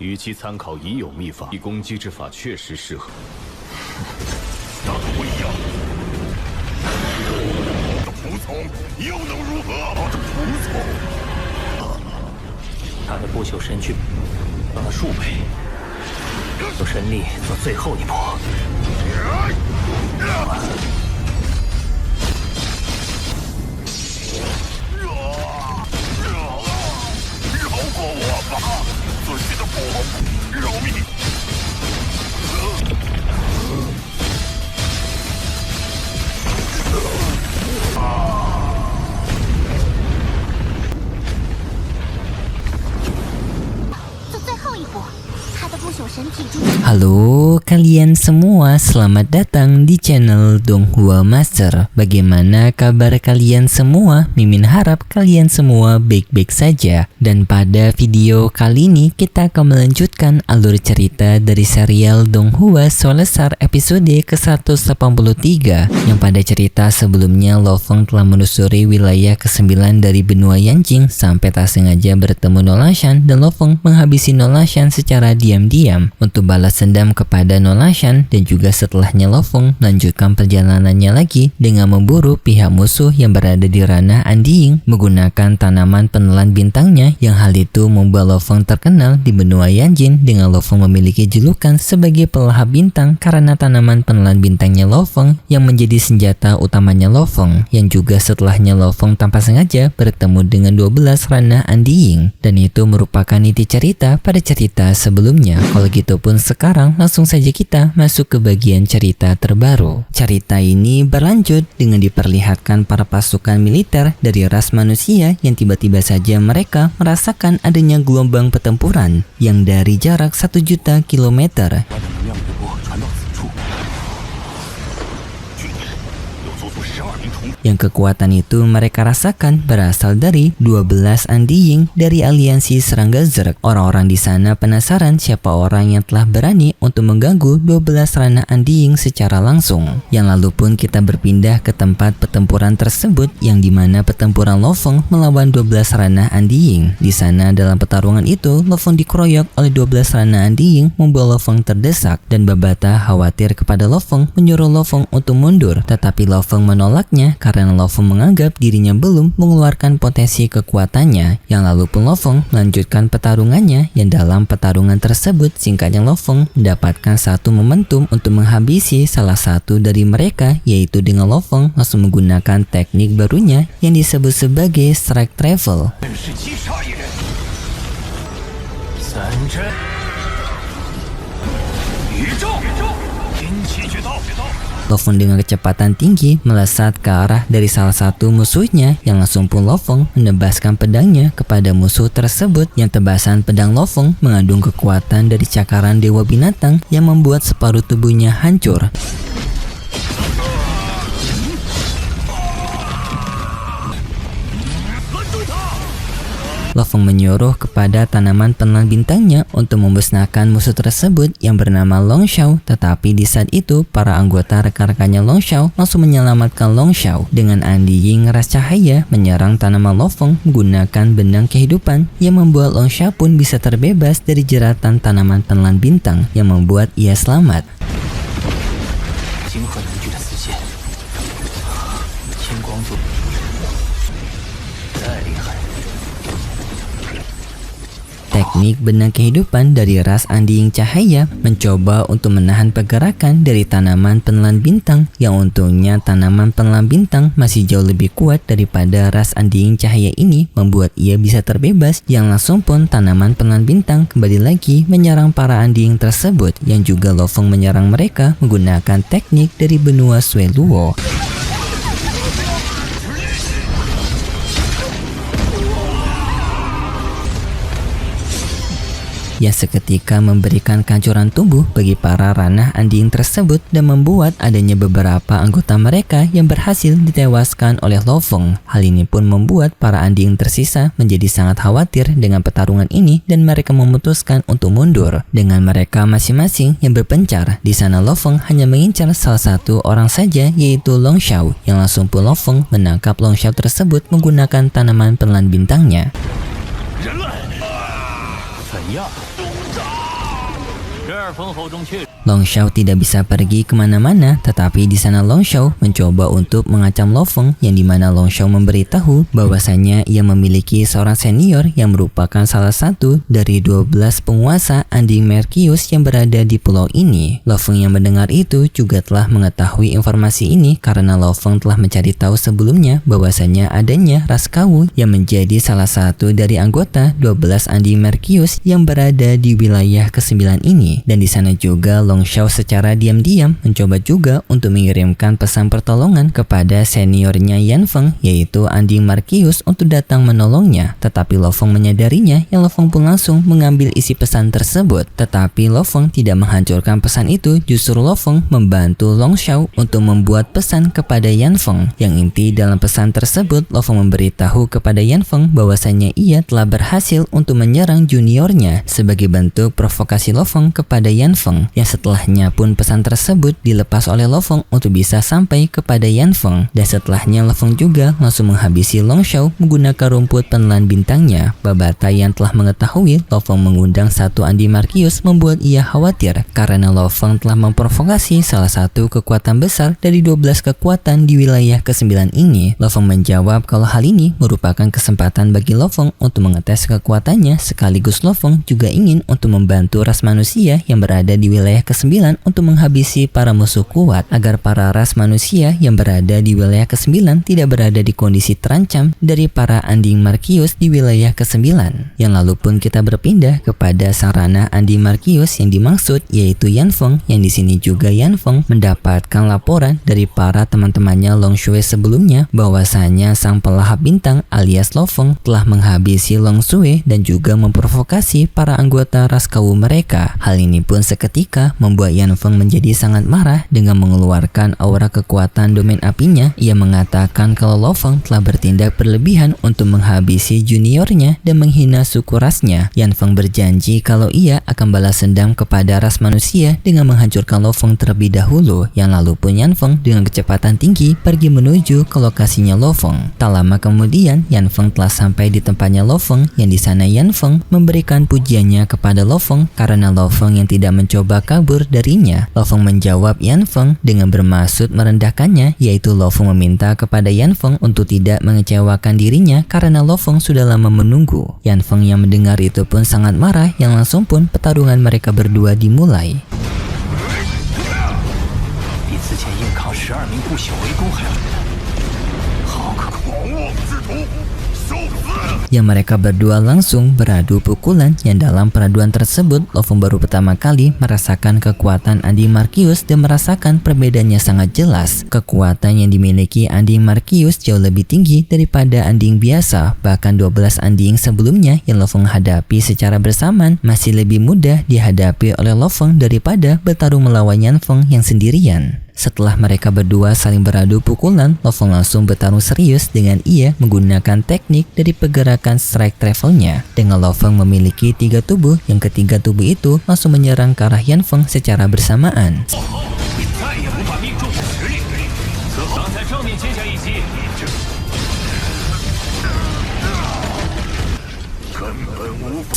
与其参考已有秘法，以攻击之法确实适合。那可不一样。这仆从又能如何？这仆从，他的不朽神躯增了数倍，有神力做最后一搏。饶过我吧，自己的父王，饶命！做最后一搏，他的不朽神体中。Halo kalian semua, selamat datang di channel Donghua Master. Bagaimana kabar kalian semua? Mimin harap kalian semua baik-baik saja. Dan pada video kali ini kita akan melanjutkan alur cerita dari serial Donghua Soulstar episode ke-183, yang pada cerita sebelumnya Lo Feng telah menelusuri wilayah ke-9 dari benua Yanjing sampai tak sengaja bertemu Nolashan, dan Lo Feng menghabisi Nolashan secara diam-diam untuk balas dendam kepada Nolashan, dan juga setelahnya Lo Feng melanjutkan perjalanannya lagi dengan memburu pihak musuh yang berada di ranah Andying menggunakan tanaman penelan bintangnya, yang hal itu membuat Lo Feng terkenal di benua Yanjin dengan Lo Feng memiliki julukan sebagai pelahap bintang karena tanaman penelan bintangnya Lo Feng yang menjadi senjata utamanya Lo Feng, yang juga setelahnya Lo Feng tanpa sengaja bertemu dengan 12 ranah Andying, dan itu merupakan inti cerita pada cerita sebelumnya. Kalau gitu pun sekarang langsung saja kita masuk ke bagian cerita terbaru. Cerita ini berlanjut dengan diperlihatkan para pasukan militer dari ras manusia yang tiba-tiba saja mereka merasakan adanya gelombang pertempuran yang dari jarak 1 juta kilometer. Yang kekuatan itu mereka rasakan berasal dari 12 Andying dari aliansi serangga Zerg. Orang-orang di sana penasaran siapa orang yang telah berani untuk mengganggu 12 ranah Andying secara langsung. Yang lalu pun kita berpindah ke tempat pertempuran tersebut, yang dimana pertempuran Lo Feng melawan 12 ranah Andying. Di sana dalam pertarungan itu Lo Feng dikeroyok oleh 12 ranah Andying, membuat Lo Feng terdesak, dan Babata khawatir kepada Lo Feng, menyuruh Lo Feng untuk mundur, tetapi Lo Feng menolaknya karena Lo Feng menganggap dirinya belum mengeluarkan potensi kekuatannya. Yang lalu pun Lo Feng melanjutkan pertarungannya, yang dalam pertarungan tersebut singkatnya Lo Feng mendapatkan satu momentum untuk menghabisi salah satu dari mereka, yaitu dengan Lo Feng langsung menggunakan teknik barunya yang disebut sebagai Strike Travel. Lo Feng dengan kecepatan tinggi melesat ke arah dari salah satu musuhnya, yang langsung pun Lo Feng menebaskan pedangnya kepada musuh tersebut, yang tebasan pedang Lo Feng mengandung kekuatan dari cakaran dewa binatang yang membuat separuh tubuhnya hancur. Lo Feng menyuruh kepada tanaman penelan bintangnya untuk memusnahkan musuh tersebut yang bernama Long Xiao, tetapi di saat itu para anggota rekan-rekannya Long Xiao langsung menyelamatkan Long Xiao. Dengan Andying ras cahaya menyerang tanaman Lo Feng menggunakan benang kehidupan, yang membuat Long Xiao pun bisa terbebas dari jeratan tanaman penelan bintang, yang membuat ia selamat. Teknik benang kehidupan dari ras Andying cahaya mencoba untuk menahan pergerakan dari tanaman penelan bintang, yang untungnya tanaman penelan bintang masih jauh lebih kuat daripada ras Andying cahaya ini, membuat ia bisa terbebas. Yang langsung pun tanaman penelan bintang kembali lagi menyerang para Andying tersebut, yang juga Lo Feng menyerang mereka menggunakan teknik dari benua Sueluo. yang seketika memberikan kehancuran tubuh bagi para ranah Andying tersebut dan membuat adanya beberapa anggota mereka yang berhasil ditewaskan oleh Lo Feng. Hal ini pun membuat para Andying tersisa menjadi sangat khawatir dengan pertarungan ini dan mereka memutuskan untuk mundur dengan mereka masing-masing yang berpencar. Di sana Lo Feng hanya mengincar salah satu orang saja, yaitu Long Xiao, yang langsung pun Lo Feng menangkap Long Xiao tersebut menggunakan tanaman penelan bintangnya. Long Shao tidak bisa pergi kemana-mana, tetapi di sana Long Shao mencoba untuk mengancam Lo Feng, yang dimana Long Shao memberitahu bahwasanya ia memiliki seorang senior yang merupakan salah satu dari 12 penguasa Anding Merkius yang berada di pulau ini. Lo Feng yang mendengar itu juga telah mengetahui informasi ini karena Lo Feng telah mencari tahu sebelumnya bahwasanya adanya ras Kawu yang menjadi salah satu dari anggota 12 Anding Merkius yang berada di wilayah ke-9 ini. Dan di sana juga Long Shao secara diam-diam mencoba juga untuk mengirimkan pesan pertolongan kepada seniornya Yan Feng, yaitu Anding Markius, untuk datang menolongnya. Tetapi Lo Feng menyadarinya, yang Lo Feng pun langsung mengambil isi pesan tersebut. Tetapi Lo Feng tidak menghancurkan pesan itu, justru Lo Feng membantu Long Shao untuk membuat pesan kepada Yan Feng. Yang inti dalam pesan tersebut, Lo Feng memberitahu kepada Yan Feng bahwasanya ia telah berhasil untuk menyerang juniornya sebagai bentuk provokasi Lo Feng kepada Yan Feng, yang setelahnya pun pesan tersebut dilepas oleh Lo Feng untuk bisa sampai kepada Yan Feng. Dan setelahnya Lo Feng juga langsung menghabisi Long Shao menggunakan rumput penelan bintangnya. Babata yang telah mengetahui Lo Feng mengundang satu Anding Markius membuat ia khawatir karena Lo Feng telah memprovokasi salah satu kekuatan besar dari 12 kekuatan di wilayah ke-9 ini. Lo Feng menjawab kalau hal ini merupakan kesempatan bagi Lo Feng untuk mengetes kekuatannya, sekaligus Lo Feng juga ingin untuk membantu ras manusia yang berada di wilayah ke-9 untuk menghabisi para musuh kuat, agar para ras manusia yang berada di wilayah ke-9 tidak berada di kondisi terancam dari para Anding Markius di wilayah ke-9. Yang lalu pun kita berpindah kepada sang ranah Anding Markius yang dimaksud, yaitu Yan Feng, yang di sini juga Yan Feng mendapatkan laporan dari para teman-temannya Long Shui sebelumnya bahwasanya sang pelahap bintang alias Lo Feng telah menghabisi Long Shui dan juga memprovokasi para anggota ras Kawu mereka. Hal ini pun seketika membuat Yan Feng menjadi sangat marah dengan mengeluarkan aura kekuatan domain apinya. Ia mengatakan kalau Lo Feng telah bertindak berlebihan untuk menghabisi juniornya dan menghina suku rasnya. Yan Feng berjanji kalau ia akan balas dendam kepada ras manusia dengan menghancurkan Lo Feng terlebih dahulu. Yang lalu pun Yan Feng dengan kecepatan tinggi pergi menuju ke lokasinya Lo Feng. Tak lama kemudian Yan Feng telah sampai di tempatnya Lo Feng, yang di sana Yan Feng memberikan pujiannya kepada Lo Feng karena Lo Feng yang tidak mencoba kabur darinya. Lo Feng menjawab Yan Feng dengan bermaksud merendahkannya, yaitu Lo Feng meminta kepada Yan Feng untuk tidak mengecewakan dirinya karena Lo Feng sudah lama menunggu. Yan Feng yang mendengar itu pun sangat marah, yang langsung pun pertarungan mereka berdua dimulai. Yang mereka berdua langsung beradu pukulan, yang dalam peraduan tersebut Lo Feng baru pertama kali merasakan kekuatan Anding Markius dan merasakan perbedaannya sangat jelas. Kekuatan yang dimiliki Anding Markius jauh lebih tinggi daripada Anding biasa, bahkan 12 Anding sebelumnya yang Lo Feng hadapi secara bersamaan masih lebih mudah dihadapi oleh Lo Feng daripada bertarung melawan Yan Feng yang sendirian. Setelah mereka berdua saling beradu pukulan, Lo Feng langsung bertarung serius dengan ia menggunakan teknik dari pergerakan strike travelnya. Dengan Lo Feng memiliki 3 tubuh, yang ketiga tubuh itu langsung menyerang ke arah Yan Feng secara bersamaan.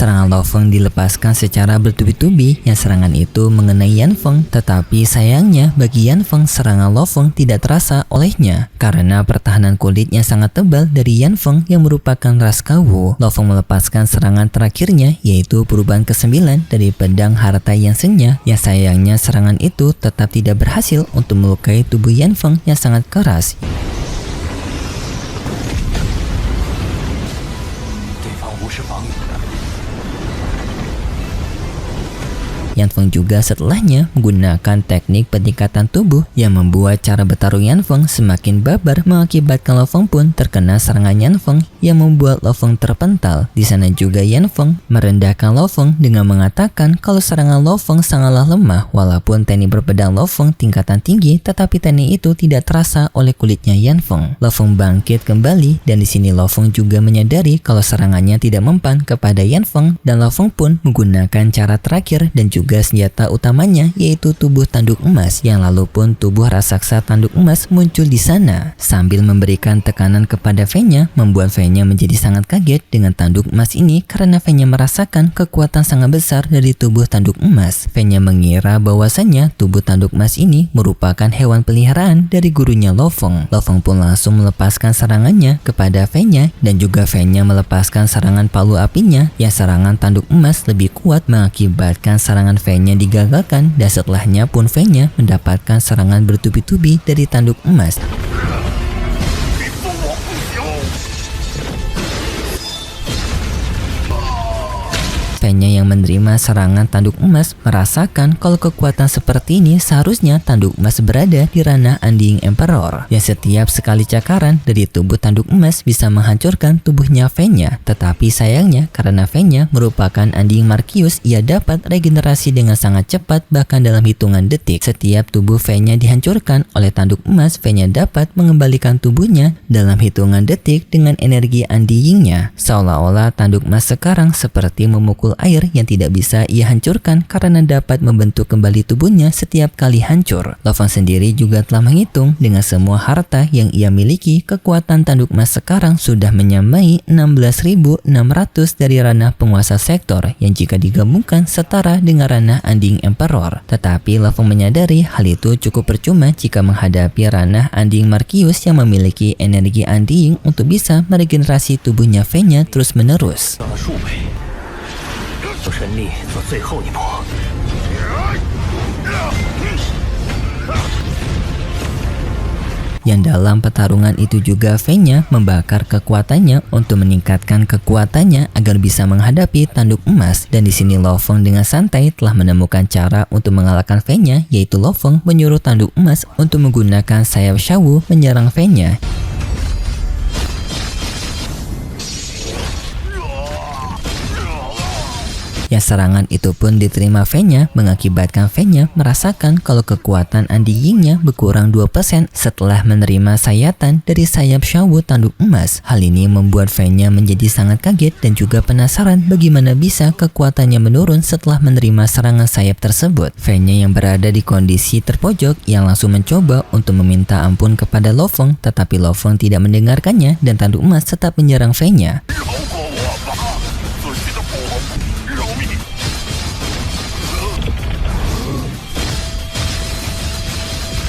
Serangan Lo Feng dilepaskan secara bertubi-tubi, yang serangan itu mengenai Yan Feng, tetapi sayangnya bagi Yan Feng serangan Lo Feng tidak terasa olehnya karena pertahanan kulit yang sangat tebal dari Yan Feng yang merupakan ras Kawu. Lo Feng melepaskan serangan terakhirnya, yaitu perubahan ke-9 dari pedang harta yang senya, yang sayangnya serangan itu tetap tidak berhasil untuk melukai tubuh Yan Feng yang sangat keras. Yan Feng juga setelahnya menggunakan teknik peningkatan tubuh yang membuat cara bertarung Yan Feng semakin babar, mengakibatkan Lo Feng pun terkena serangan Yan Feng yang membuat Lo Feng terpental. Di sana juga Yan Feng merendahkan Lo Feng dengan mengatakan kalau serangan Lo Feng sangatlah lemah. Walaupun teknik berpedang Lo Feng tingkatan tinggi, tetapi teknik itu tidak terasa oleh kulitnya Yan Feng. Lo Feng bangkit kembali, dan di sini Lo Feng juga menyadari kalau serangannya tidak mempan kepada Yan Feng, dan Lo Feng pun menggunakan cara terakhir dan juga juga senjata utamanya yaitu tubuh tanduk emas, yang lalu pun tubuh raksasa tanduk emas muncul di sana sambil memberikan tekanan kepada V-nya, membuat V-nya menjadi sangat kaget dengan tanduk emas ini karena V-nya merasakan kekuatan sangat besar dari tubuh tanduk emas. V-nya mengira bahwasannya tubuh tanduk emas ini merupakan hewan peliharaan dari gurunya Lo Feng. Lo Feng pun langsung melepaskan serangannya kepada V-nya dan juga V-nya melepaskan serangan palu apinya, yang serangan tanduk emas lebih kuat mengakibatkan serangan V-nya digagalkan, dan setelahnya pun V-nya mendapatkan serangan bertubi-tubi dari tanduk emas. V-nya yang menerima serangan tanduk emas merasakan kalau kekuatan seperti ini seharusnya tanduk emas berada di ranah Undying Emperor, yang setiap sekali cakaran dari tubuh tanduk emas bisa menghancurkan tubuhnya V-nya. Tetapi sayangnya karena V-nya merupakan Undying Markius, ia dapat regenerasi dengan sangat cepat bahkan dalam hitungan detik. Setiap tubuh V-nya dihancurkan oleh tanduk emas, V-nya dapat mengembalikan tubuhnya dalam hitungan detik dengan energi Undying-nya. Seolah-olah tanduk emas sekarang seperti memukul air yang tidak bisa ia hancurkan karena dapat membentuk kembali tubuhnya setiap kali hancur. Lo Feng sendiri juga telah menghitung dengan semua harta yang ia miliki, kekuatan tanduk emas sekarang sudah menyamai 16.600 dari ranah penguasa sektor, yang jika digabungkan setara dengan ranah Undying Emperor. Tetapi Lo Feng menyadari hal itu cukup percuma jika menghadapi ranah Undying Markius yang memiliki energi Undying untuk bisa meregenerasi tubuhnya V-nya terus menerus. 用神力做最后一搏。 Yang dalam pertarungan itu juga V-nya membakar kekuatannya untuk meningkatkan kekuatannya agar bisa menghadapi tanduk emas, dan di sini Lo Feng dengan santai telah menemukan cara untuk mengalahkan V-nya, yaitu Lo Feng menyuruh tanduk emas untuk menggunakan sayap Shawu menyerang V-nya. Yang serangan itu pun diterima V-nya, mengakibatkan V-nya merasakan kalau kekuatan Undying-nya berkurang 2% setelah menerima sayatan dari sayap Shawu tanduk emas. Hal ini membuat V-nya menjadi sangat kaget dan juga penasaran bagaimana bisa kekuatannya menurun setelah menerima serangan sayap tersebut. V-nya yang berada di kondisi terpojok yang langsung mencoba untuk meminta ampun kepada Lo Feng, tetapi Lo Feng tidak mendengarkannya dan tanduk emas tetap menyerang V-nya.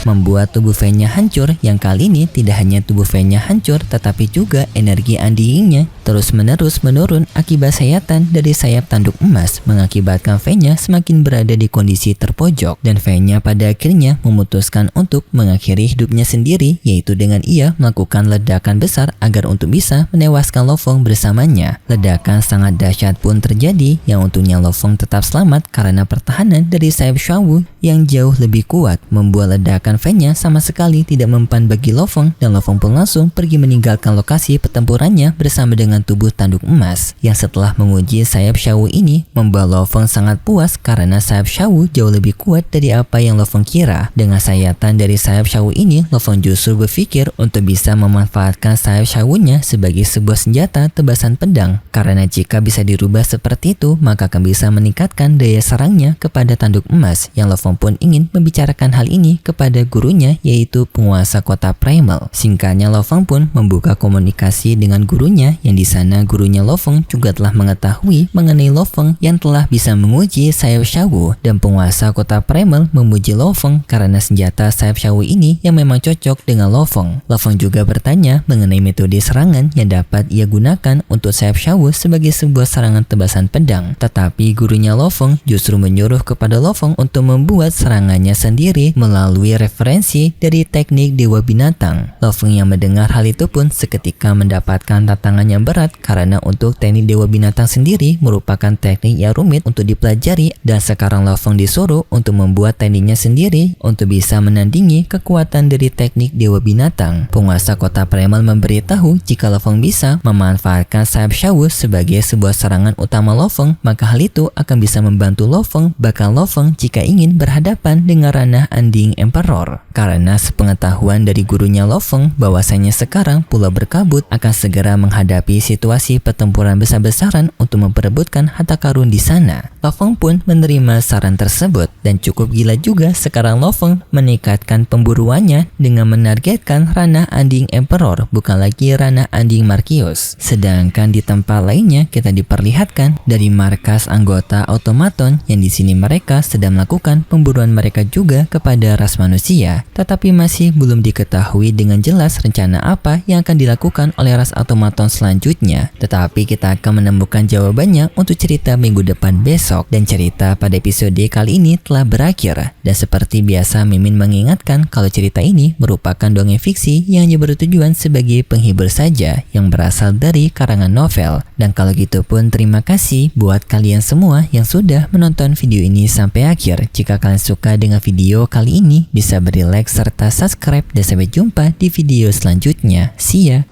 Membuat tubuh V-nya hancur, yang kali ini tidak hanya tubuh V-nya hancur tetapi juga energi Undying-nya terus-menerus menurun akibat sayatan dari sayap tanduk emas, mengakibatkan V-nya semakin berada di kondisi terpojok, dan V-nya pada akhirnya memutuskan untuk mengakhiri hidupnya sendiri, yaitu dengan ia melakukan ledakan besar agar untuk bisa menewaskan Lo Feng bersamanya. Ledakan sangat dahsyat pun terjadi, yang untungnya Lo Feng tetap selamat karena pertahanan dari sayap Shawu yang jauh lebih kuat, membuat ledakan V-nya sama sekali tidak mempan bagi Lo Feng, dan Lo Feng pun langsung pergi meninggalkan lokasi pertempurannya bersama dengan tubuh tanduk emas. Yang setelah menguji sayap Shawu ini membuat Lo Feng sangat puas karena sayap Shawu jauh lebih kuat dari apa yang Lo Feng kira. Dengan sayatan dari sayap Shawu ini, Lo Feng justru berpikir untuk bisa memanfaatkan sayap Shawu-nya sebagai sebuah senjata tebasan pedang, karena jika bisa dirubah seperti itu maka akan bisa meningkatkan daya serangnya kepada tanduk emas. Yang Lo Feng pun ingin membicarakan hal ini kepada gurunya, yaitu penguasa kota Primal. Singkatnya Lo Feng pun membuka komunikasi dengan gurunya, yang di sana gurunya Lo Feng juga telah mengetahui mengenai Lo Feng yang telah bisa menguji sayap Shawu, dan penguasa kota Primal memuji Lo Feng karena senjata sayap Shawu ini yang memang cocok dengan Lo Feng. Lo Feng juga bertanya mengenai metode serangan yang dapat ia gunakan untuk sayap Shawu sebagai sebuah serangan tebasan pedang, tetapi gurunya Lo Feng justru menyuruh kepada Lo Feng untuk membuat serangannya sendiri melalui referensi dari teknik Dewa Binatang. Lo Feng yang mendengar hal itu pun seketika mendapatkan tantangan yang berat, karena untuk teknik Dewa Binatang sendiri merupakan teknik yang rumit untuk dipelajari, dan sekarang Lo Feng disuruh untuk membuat tekniknya sendiri untuk bisa menandingi kekuatan dari teknik Dewa Binatang. Penguasa kota Primal memberitahu jika Lo Feng bisa memanfaatkan sayap Shawu sebagai sebuah serangan utama Lo Feng, maka hal itu akan bisa membantu Lo Feng, bahkan Lo Feng jika ingin berhadapan dengan ranah Undying Emperor. Emperor. Karena sepengetahuan dari gurunya Lo Feng bahwasanya sekarang Pulau Berkabut akan segera menghadapi situasi pertempuran besar-besaran untuk memperebutkan harta karun di sana. Lo Feng pun menerima saran tersebut dan cukup gila juga sekarang Lo Feng meningkatkan pemburuannya dengan menargetkan ranah Anding Emperor, bukan lagi ranah Anding Markios. Sedangkan di tempat lainnya kita diperlihatkan dari markas anggota otomaton yang di sini mereka sedang melakukan pemburuan mereka juga kepada ras manusia, tetapi masih belum diketahui dengan jelas rencana apa yang akan dilakukan oleh ras otomaton selanjutnya. Tetapi kita akan menemukan jawabannya untuk cerita minggu depan besok, dan cerita pada episode kali ini telah berakhir. Dan seperti biasa Mimin mengingatkan kalau cerita ini merupakan dongeng fiksi yang hanya bertujuan sebagai penghibur saja yang berasal dari karangan novel. Dan kalau gitu pun terima kasih buat kalian semua yang sudah menonton video ini sampai akhir. Jika kalian suka dengan video kali ini, bisa beri like serta subscribe, dan sampai jumpa di video selanjutnya. See ya!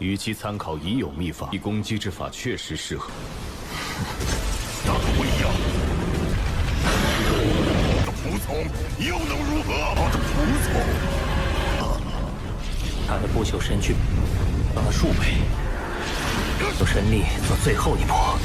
与其参考已有秘法，以攻击之法确实适合。那可不一样。服从又能如何？服从。他的不朽身躯让他数倍，有神力做最后一搏。